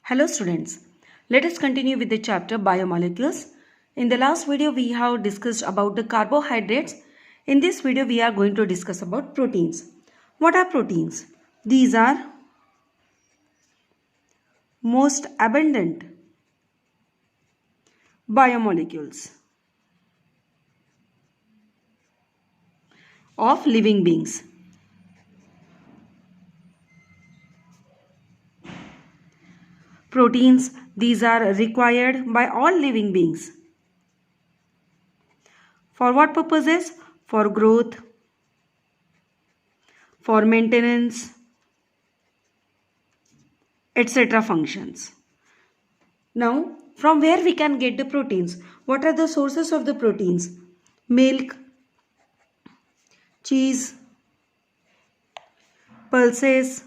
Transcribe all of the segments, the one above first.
Hello students, let us continue with the chapter biomolecules. In the last video we have discussed about the carbohydrates. In this video we are going to discuss about proteins. What are proteins? These are most abundant biomolecules of living beings. Proteins, these are required by all living beings. For what purposes? For growth, for maintenance, etc. functions. Now, from where we can get the proteins? What are the sources of the proteins? Milk, cheese, pulses,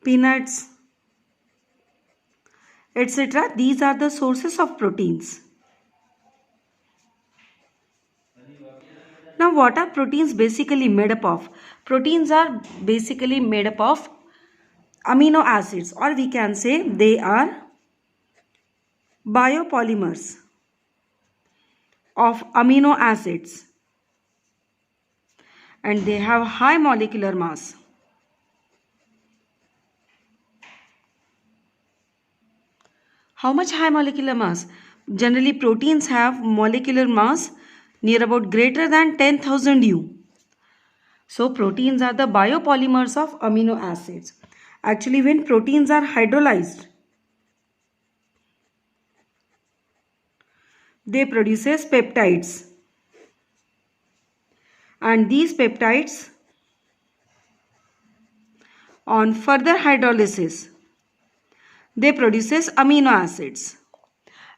peanuts, etc. These are the sources of proteins. Now, what are proteins basically made up of? Proteins are basically made up of amino acids, or we can say they are biopolymers of amino acids, and they have high molecular mass. How much high molecular mass? Generally, proteins have molecular mass near about greater than 10,000 U. So, proteins are the biopolymers of amino acids. Actually, when proteins are hydrolyzed, they produces peptides. And these peptides, on further hydrolysis, they produces amino acids.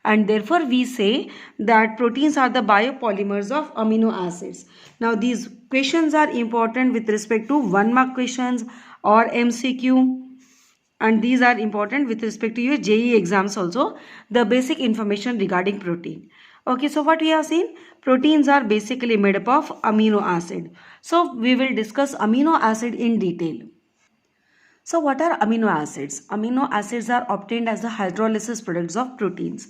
And therefore we say that proteins are the biopolymers of amino acids. Now these questions are important with respect to 1 mark questions or MCQ, and these are important with respect to your JEE exams also, the basic information regarding protein. Okay, so what we have seen, proteins are basically made up of amino acid. So we will discuss amino acid in detail. So what are amino acids? Amino acids are obtained as the hydrolysis products of proteins.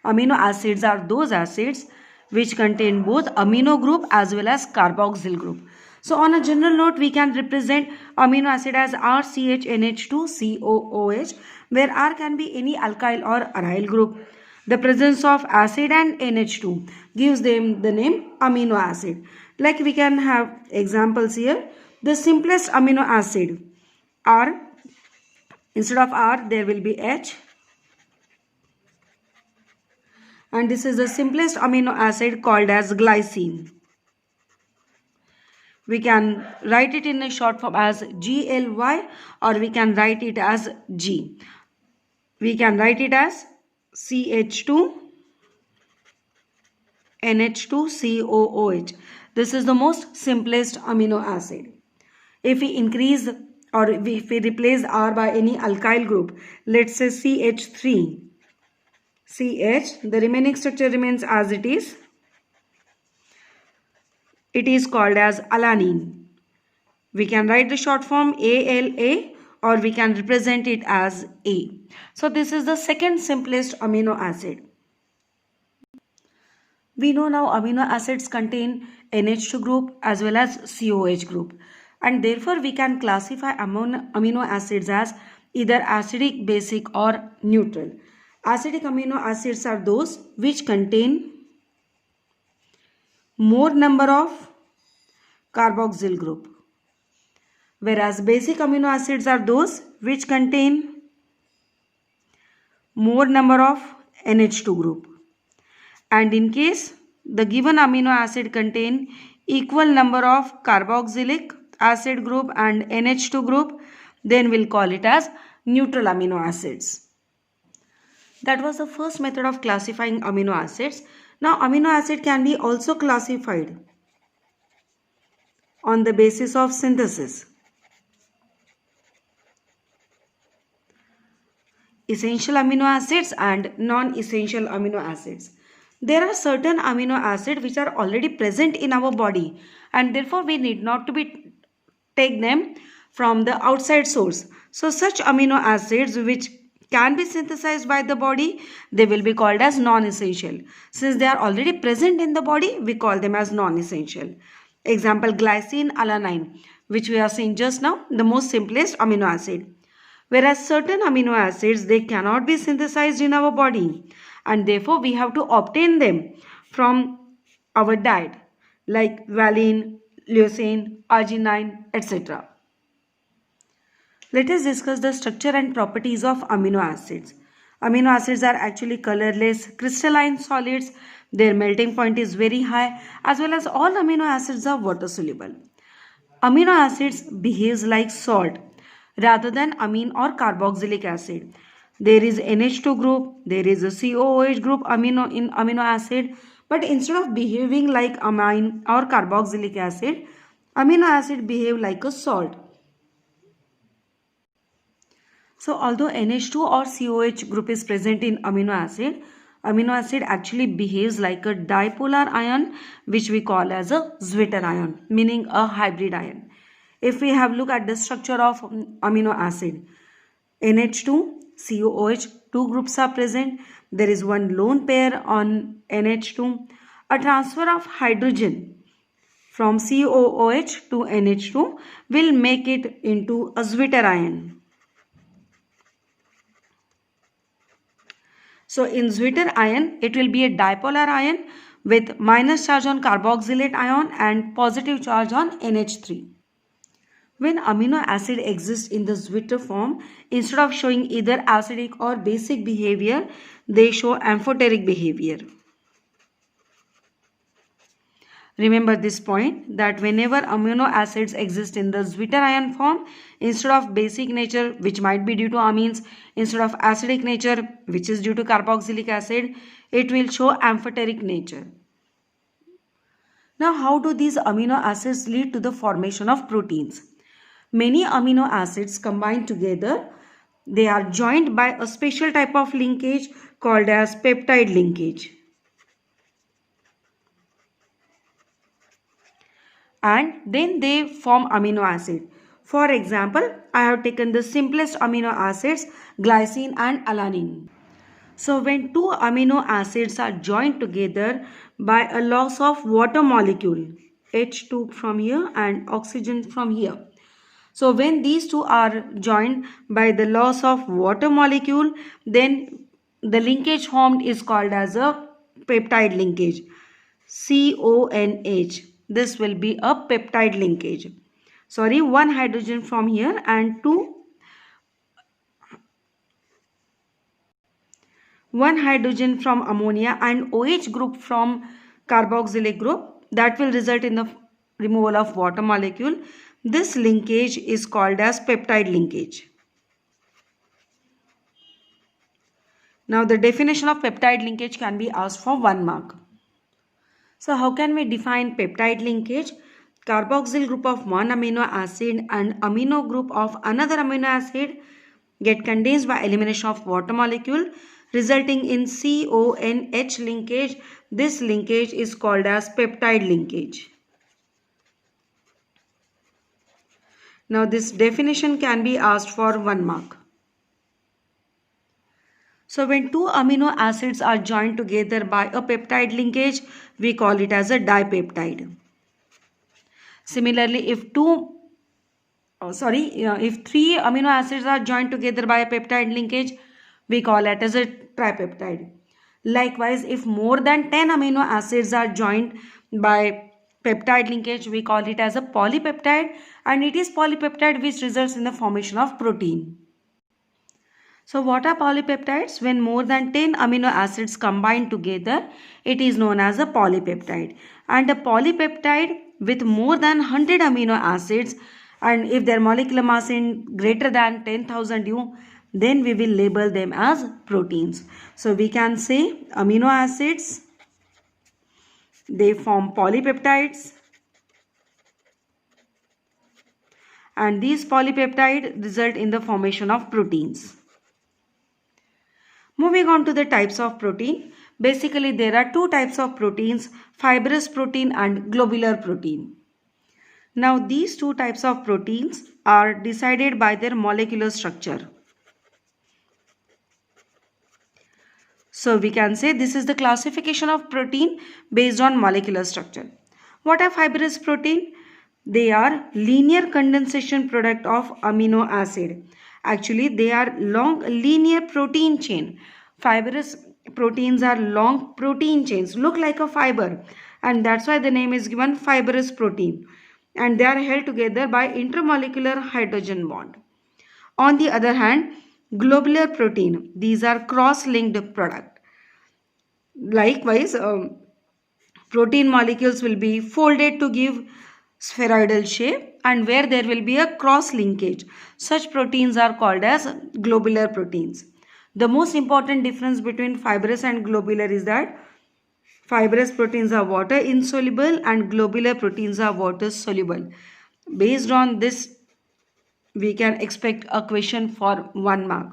Amino acids are those acids which contain both amino group as well as carboxyl group. So on a general note, we can represent amino acid as RCHNH2COOH, where R can be any alkyl or aryl group. The presence of acid and NH2 gives them the name amino acid. Like we can have examples here. The simplest amino acid, R, instead of R there will be H, and this is the simplest amino acid called as glycine. We can write it in a short form as GLY, or we can write it as G. We can write it as CH2 NH2COOH. This is the most simplest amino acid. If we increase or if we replace R by any alkyl group, let's say CH3, CH, the remaining structure remains as it is. It is called as alanine. We can write the short form ALA, or we can represent it as A. So this is the second simplest amino acid. We know now amino acids contain NH2 group as well as COH group, and therefore we can classify amino acids as either acidic, basic or neutral. Acidic amino acids are those which contain more number of carboxyl group, whereas basic amino acids are those which contain more number of NH2 group. And in case the given amino acid contain equal number of carboxylic acid group and NH2 group, then we'll call it as neutral amino acids. That was the first method of classifying amino acids. Now amino acid can be also classified on the basis of synthesis. Essential amino acids and non-essential amino acids. There are certain amino acids which are already present in our body, and therefore we need not to take them from the outside source. So such amino acids which can be synthesized by the body, they will be called as non-essential. Since they are already present in the body, we call them as non-essential. Example, glycine, alanine, which we have seen just now, the most simplest amino acid. Whereas certain amino acids, they cannot be synthesized in our body, and therefore we have to obtain them from our diet, like valine, leucine, arginine, etc. Let us discuss the structure and properties of amino acids. Amino acids are actually colorless, crystalline solids. Their melting point is very high, as well as all amino acids are water soluble. Amino acids behaves like salt rather than amine or carboxylic acid. There is NH2 group, there is a COOH group in amino acid, but instead of behaving like amine or carboxylic acid, amino acid behave like a salt. So although NH2 or COH group is present in amino acid actually behaves like a dipolar ion, which we call as a Zwitter ion, meaning a hybrid ion. If we have look at the structure of amino acid, NH2, COOH, two groups are present. There is one lone pair on NH2. A transfer of hydrogen from COOH to NH2 will make it into a Zwitter ion. So in Zwitter ion, it will be a dipolar ion with minus charge on carboxylate ion and positive charge on NH3. When amino acid exists in the Zwitter form, instead of showing either acidic or basic behavior, they show amphoteric behavior. Remember this point, that whenever amino acids exist in the Zwitter ion form, instead of basic nature, which might be due to amines, instead of acidic nature, which is due to carboxylic acid, it will show amphoteric nature. Now, how do these amino acids lead to the formation of proteins? Many amino acids combine together. They are joined by a special type of linkage called as peptide linkage. And then they form amino acid. For example, I have taken the simplest amino acids, glycine and alanine. So when two amino acids are joined together by a loss of water molecule, H2 from here and oxygen from here. So when these two are joined by the loss of water molecule, then the linkage formed is called as a peptide linkage, CONH. This will be a peptide linkage. Sorry, one hydrogen from here and one hydrogen from ammonia and OH group from carboxylic group, that will result in the removal of water molecule. This linkage is called as peptide linkage. Now the definition of peptide linkage can be asked for 1 mark. So how can we define peptide linkage? Carboxyl group of one amino acid and amino group of another amino acid get condensed by elimination of water molecule, resulting in CONH linkage. This linkage is called as peptide linkage. Now this definition can be asked for 1 mark. So when two amino acids are joined together by a peptide linkage, we call it as a dipeptide. Similarly, if if 3 amino acids are joined together by a peptide linkage, we call it as a tripeptide. Likewise, if more than 10 amino acids are joined by peptide linkage, we call it as a polypeptide, and it is polypeptide which results in the formation of protein. So what are polypeptides? When more than 10 amino acids combine together, it is known as a polypeptide. And a polypeptide with more than 100 amino acids, and if their molecular mass is greater than 10,000 U, then we will label them as proteins. So we can say amino acids, they form polypeptides, and these polypeptides result in the formation of proteins. Moving on to the types of protein. Basically, there are 2 types of proteins, fibrous protein and globular protein. Now, these 2 types of proteins are decided by their molecular structure. So we can say this is the classification of protein based on molecular structure. What are fibrous protein? They are linear condensation product of amino acid. Actually, they are long linear protein chain. Fibrous proteins are long protein chains, look like a fiber, and that's why the name is given fibrous protein. And they are held together by intermolecular hydrogen bond. On the other hand, globular protein, these are cross-linked product. Likewise, protein molecules will be folded to give spheroidal shape, and where there will be a cross linkage, such proteins are called as globular proteins. The most important difference between fibrous and globular is that fibrous proteins are water insoluble and globular proteins are water soluble. Based on this, we can expect a question for 1 mark.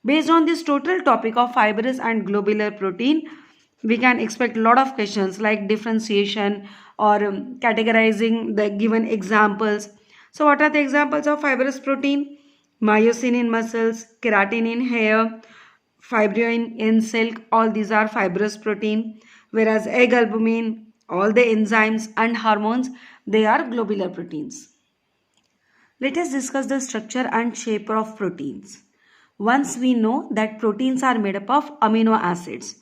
Based on this total topic of fibrous and globular protein, we can expect a lot of questions like differentiation or categorizing the given examples. So what are the examples of fibrous protein? Myosin in muscles, keratin in hair, fibrin in silk, all these are fibrous protein. Whereas egg albumin, all the enzymes and hormones, they are globular proteins. Let us discuss the structure and shape of proteins. Once we know that proteins are made up of amino acids.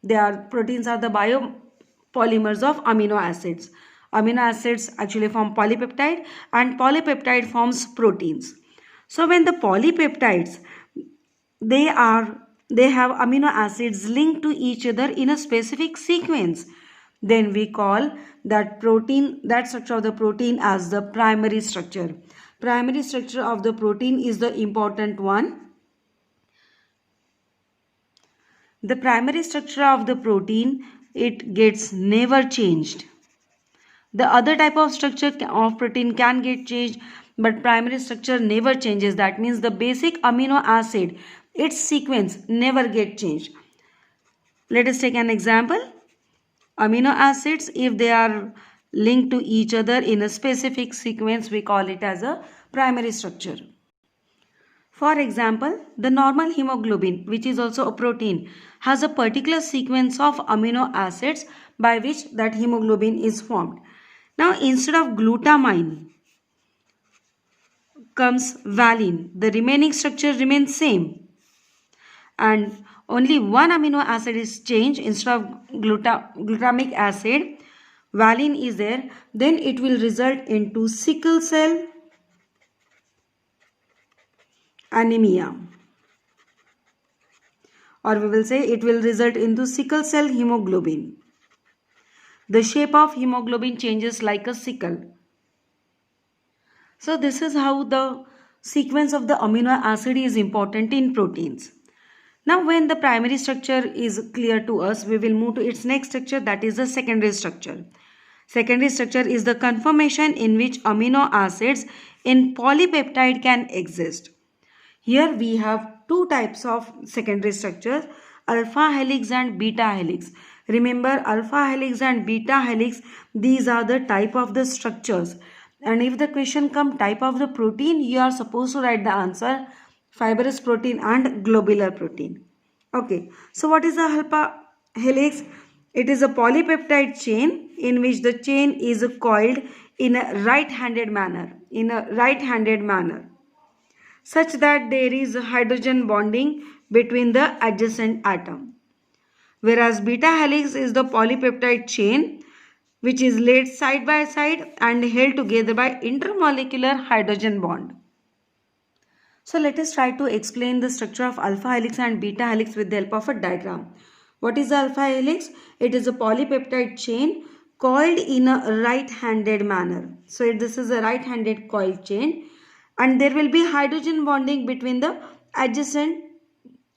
Proteins are the biopolymers of amino acids. Amino acids actually form polypeptide and polypeptide forms proteins. So when the polypeptides, they have amino acids linked to each other in a specific sequence, then we call that structure of the protein as the primary structure. Primary structure of the protein is the important one. The primary structure of the protein, it gets never changed. The other type of structure of protein can get changed, but primary structure never changes. That means the basic amino acid, its sequence never get changed. Let us take an example. Amino acids, if they are linked to each other in a specific sequence, we call it as a primary structure. For example, the normal hemoglobin, which is also a protein, has a particular sequence of amino acids by which that hemoglobin is formed. Now, instead of glutamine comes valine. The remaining structure remains same. And only one amino acid is changed. Instead of glutamic acid, valine is there. Then it will result into sickle cell anemia, or we will say it will result into sickle cell hemoglobin. The shape of hemoglobin changes like a sickle. So this is how the sequence of the amino acid is important in proteins. Now when the primary structure is clear to us, we will move to its next structure, that is the secondary structure. Secondary structure is the conformation in which amino acids in polypeptide can exist. Here we have two types of secondary structures, alpha helix and beta helix. Remember, alpha helix and beta helix, these are the type of the structures. And if the question comes type of the protein, you are supposed to write the answer fibrous protein and globular protein. Okay, so what is the alpha helix? It is a polypeptide chain in which the chain is coiled in a right-handed manner, such that there is hydrogen bonding between the adjacent atom. Whereas beta helix is the polypeptide chain which is laid side by side and held together by intermolecular hydrogen bond. So let us try to explain the structure of alpha helix and beta helix with the help of a diagram. What is the alpha helix? It is a polypeptide chain coiled in a right-handed manner. So this is a right-handed coiled chain, and there will be hydrogen bonding between the adjacent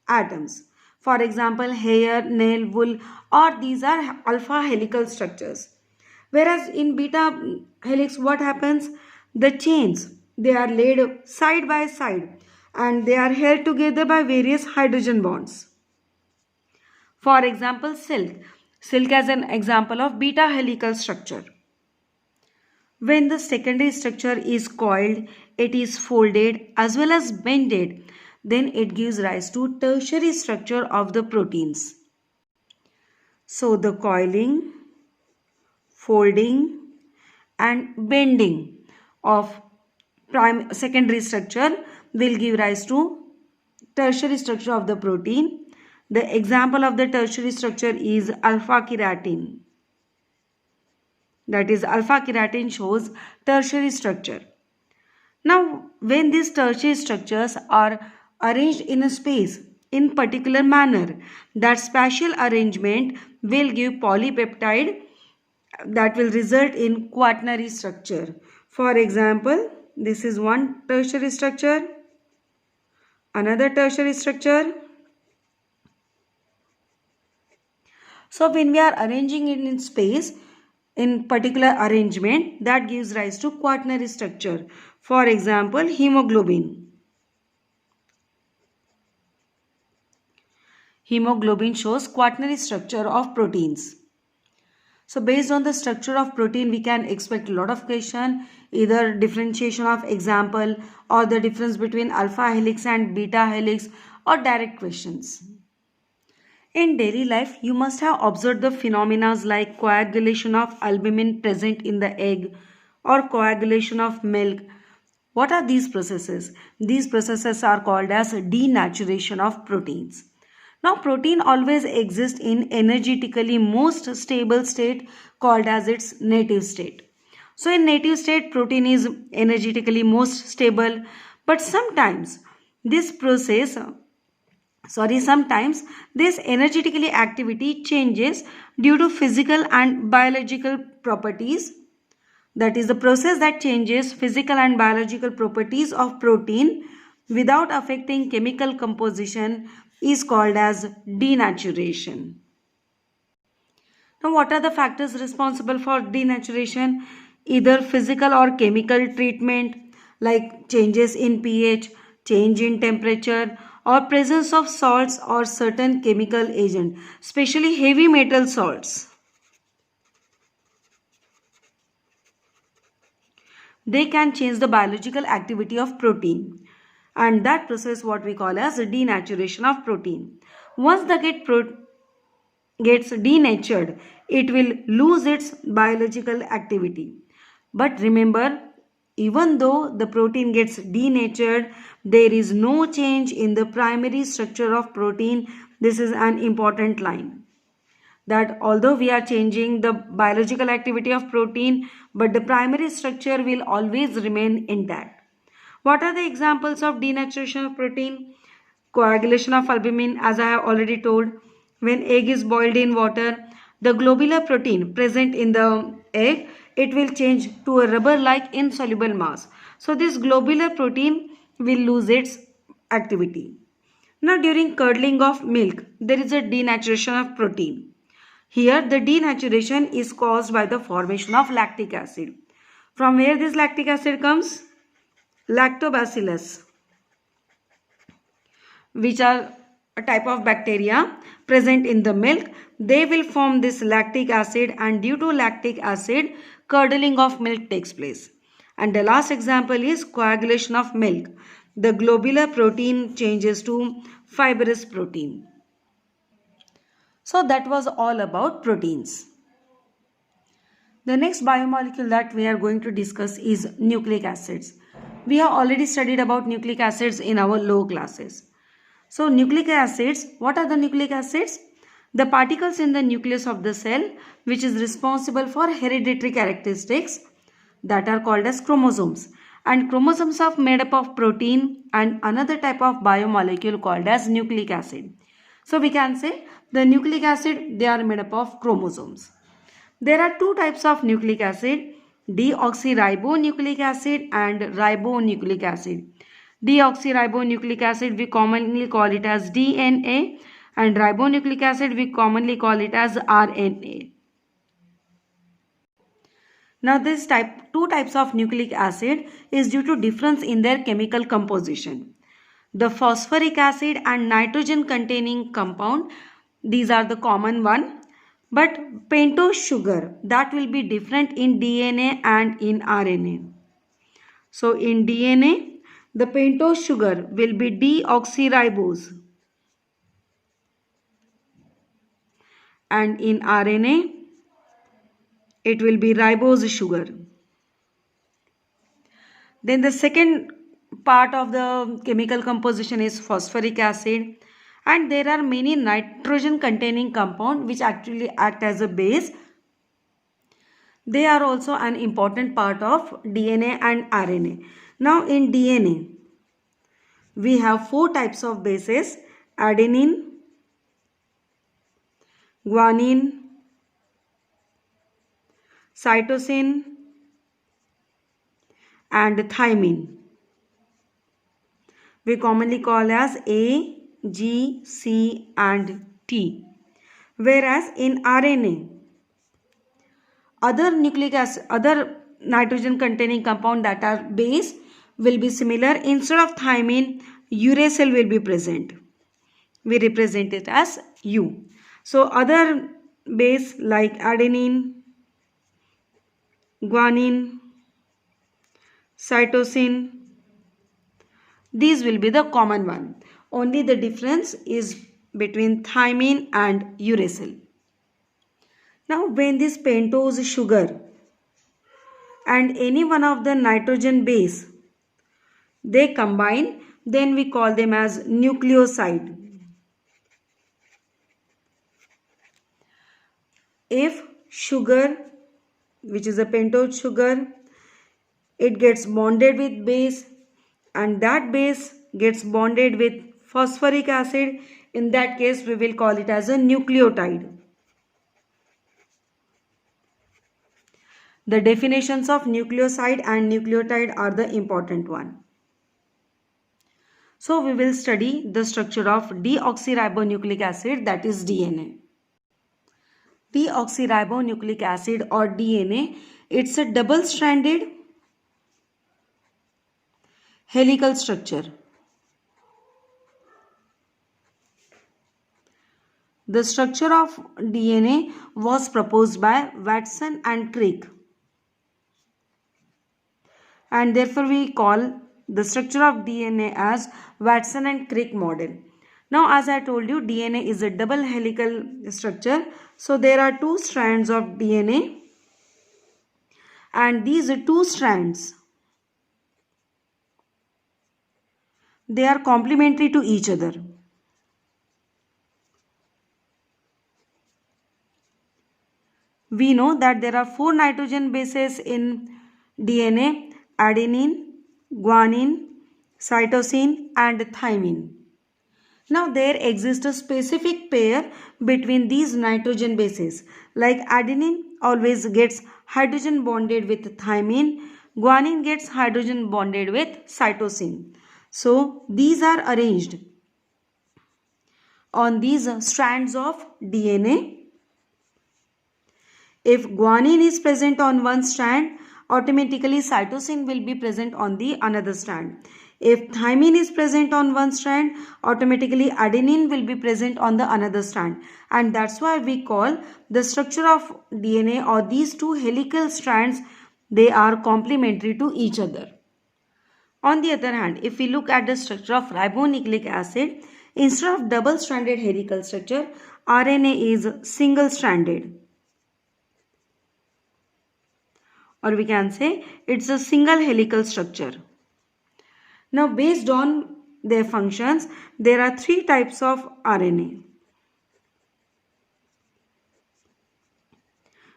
atoms. For example, hair, nail, wool, or these are alpha helical structures. Whereas in beta helix, what happens? The chains, they are laid side by side and they are held together by various hydrogen bonds. For example, silk. Silk as an example of beta helical structure. When the secondary structure is coiled, it is folded as well as bended, then it gives rise to tertiary structure of the proteins. So the coiling, folding and bending of secondary structure will give rise to tertiary structure of the protein. The example of the tertiary structure is alpha keratin. That is, alpha keratin shows tertiary structure. Now, when these tertiary structures are arranged in a space in particular manner, that spatial arrangement will give polypeptide that will result in quaternary structure. For example, this is one tertiary structure, another tertiary structure. So when we are arranging it in space, in particular arrangement, that gives rise to quaternary structure. For example, hemoglobin. Hemoglobin shows quaternary structure of proteins. So based on the structure of protein, we can expect a lot of question, either differentiation of example or the difference between alpha helix and beta helix, or direct questions. In daily life, you must have observed the phenomena like coagulation of albumin present in the egg or coagulation of milk. What are these processes? These processes are called as denaturation of proteins. Now, protein always exists in energetically most stable state called as its native state. So, in native state, protein is energetically most stable, but sometimes this energetically activity changes due to physical and biological properties. That is, the process that changes physical and biological properties of protein without affecting chemical composition is called as denaturation. Now, what are the factors responsible for denaturation? Either physical or chemical treatment, like changes in pH, change in temperature, or presence of salts or certain chemical agent, especially heavy metal salts. They can change the biological activity of protein, and that process what we call as denaturation of protein. Once the gets denatured, it will lose its biological activity. But remember, even though the protein gets denatured, there is no change in the primary structure of protein. This is an important line, that although we are changing the biological activity of protein, but the primary structure will always remain intact. What are the examples of denaturation of protein? Coagulation of albumin, as I have already told. When egg is boiled in water, the globular protein present in the egg, it will change to a rubber-like insoluble mass. So this globular protein will lose its activity. Now during curdling of milk, there is a denaturation of protein. Here the denaturation is caused by the formation of lactic acid. From where this lactic acid comes? Lactobacillus, which are a type of bacteria present in the milk. They will form this lactic acid, and due to lactic acid, curdling of milk takes place. And the last example is coagulation of milk. The globular protein changes to fibrous protein. So that was all about proteins. The next biomolecule that we are going to discuss is nucleic acids. We have already studied about nucleic acids in our lower classes. So nucleic acids, what are the nucleic acids? The particles in the nucleus of the cell which is responsible for hereditary characteristics that are called as chromosomes. And chromosomes are made up of protein and another type of biomolecule called as nucleic acid. So we can say the nucleic acid, they are made up of chromosomes. There are two types of nucleic acid, deoxyribonucleic acid and ribonucleic acid. Deoxyribonucleic acid, we commonly call it as DNA, and ribonucleic acid, we commonly call it as RNA. Now this two types of nucleic acid is due to difference in their chemical composition. The phosphoric acid and nitrogen containing compound, these are the common one. But pentose sugar, that will be different in DNA and in RNA. So in DNA, the pentose sugar will be deoxyribose. And in RNA, it will be ribose sugar. Then the second part of the chemical composition is phosphoric acid, and there are many nitrogen containing compounds which actually act as a base. They are also an important part of DNA and RNA. Now in DNA, we have 4 types of bases: adenine, guanine, cytosine, and thymine. We commonly call as A, G, C and T. Whereas in RNA, other nucleic acid, other nitrogen containing compound that are base will be similar. Instead of thymine, uracil will be present. We represent it as U. So other base like adenine, guanine, cytosine, these will be the common one. Only the difference is between thymine and uracil. Now when this pentose sugar and any one of the nitrogen base, they combine, then we call them as nucleoside. If sugar, which is a pentose sugar, it gets bonded with base and that base gets bonded with phosphoric acid, in that case we will call it as a nucleotide. The definitions of nucleoside and nucleotide are the important one. So we will study the structure of deoxyribonucleic acid, that is DNA. Deoxyribonucleic acid or DNA, it's a double-stranded helical structure. The structure of DNA was proposed by Watson and Crick, and therefore we call the structure of DNA as Watson and Crick model. Now as I told you, DNA is a double helical structure. So there are 2 strands of DNA, and these 2 strands, they are complementary to each other. We know that there are 4 nitrogen bases in DNA: adenine, guanine, cytosine and thymine. Now there exists a specific pair between these nitrogen bases. Like adenine always gets hydrogen bonded with thymine, guanine gets hydrogen bonded with cytosine. So these are arranged on these strands of DNA. If guanine is present on one strand, automatically cytosine will be present on the another strand. If thymine is present on one strand, automatically adenine will be present on the another strand. And that's why we call the structure of DNA or these 2 helical strands, they are complementary to each other. On the other hand, if we look at the structure of ribonucleic acid, instead of double-stranded helical structure, RNA is single-stranded. Or we can say it's a single helical structure. Now based on their functions, there are 3 types of RNA.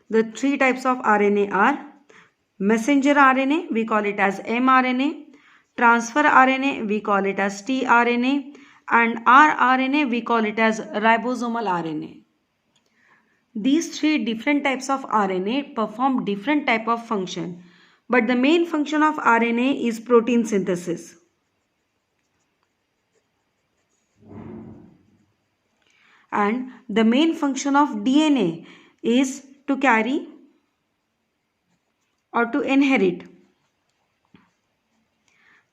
The 3 types of RNA are messenger RNA, we call it as mRNA, transfer RNA, we call it as tRNA, and rRNA, we call it as ribosomal RNA. These 3 different types of RNA perform different type of function, but the main function of RNA is protein synthesis. And the main function of DNA is to carry or to inherit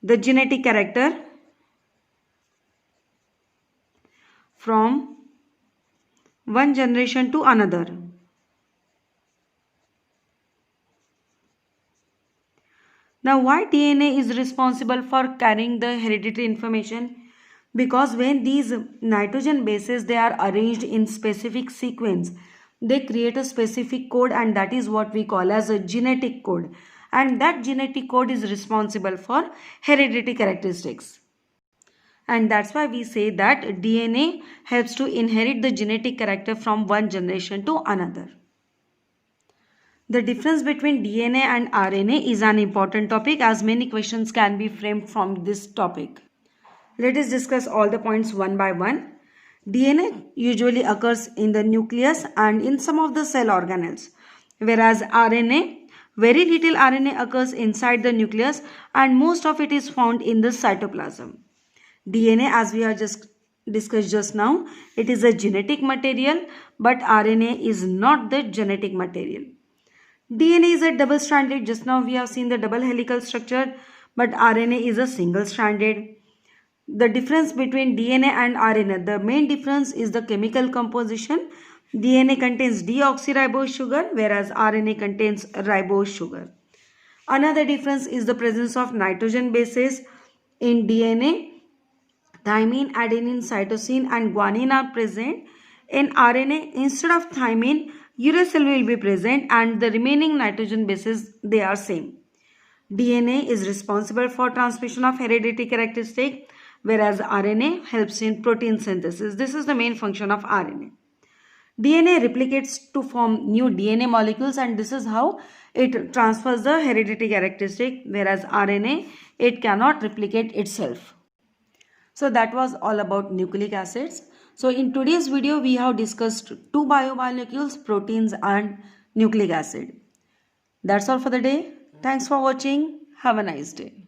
the genetic character from one generation to another. Now, why DNA is responsible for carrying the hereditary information? Because when these nitrogen bases they are arranged in specific sequence, they create a specific code, and that is what we call as a genetic code. And that genetic code is responsible for hereditary characteristics. And that's why we say that DNA helps to inherit the genetic character from one generation to another. The difference between DNA and RNA is an important topic, as many questions can be framed from this topic. Let us discuss all the points one by one. DNA usually occurs in the nucleus and in some of the cell organelles, whereas RNA, very little RNA occurs inside the nucleus and most of it is found in the cytoplasm. DNA, as we have just discussed just now, it is a genetic material, but RNA is not the genetic material. DNA is a double-stranded. Just now we have seen the double helical structure, but RNA is a single-stranded. The difference between DNA and RNA, the main difference is the chemical composition. DNA contains deoxyribose sugar, whereas RNA contains ribose sugar. Another difference is the presence of nitrogen bases. In DNA, thymine, adenine, cytosine and guanine are present. In RNA, instead of thymine, uracil will be present, and the remaining nitrogen bases, they are same. DNA is responsible for transmission of hereditary characteristic, whereas RNA helps in protein synthesis. This is the main function of RNA. DNA replicates to form new DNA molecules, and this is how it transfers the hereditary characteristic, whereas RNA, it cannot replicate itself. So that was all about nucleic acids. So in today's video, we have discussed two biomolecules, proteins and nucleic acid. That's all for the day. Thanks for watching. Have a nice day.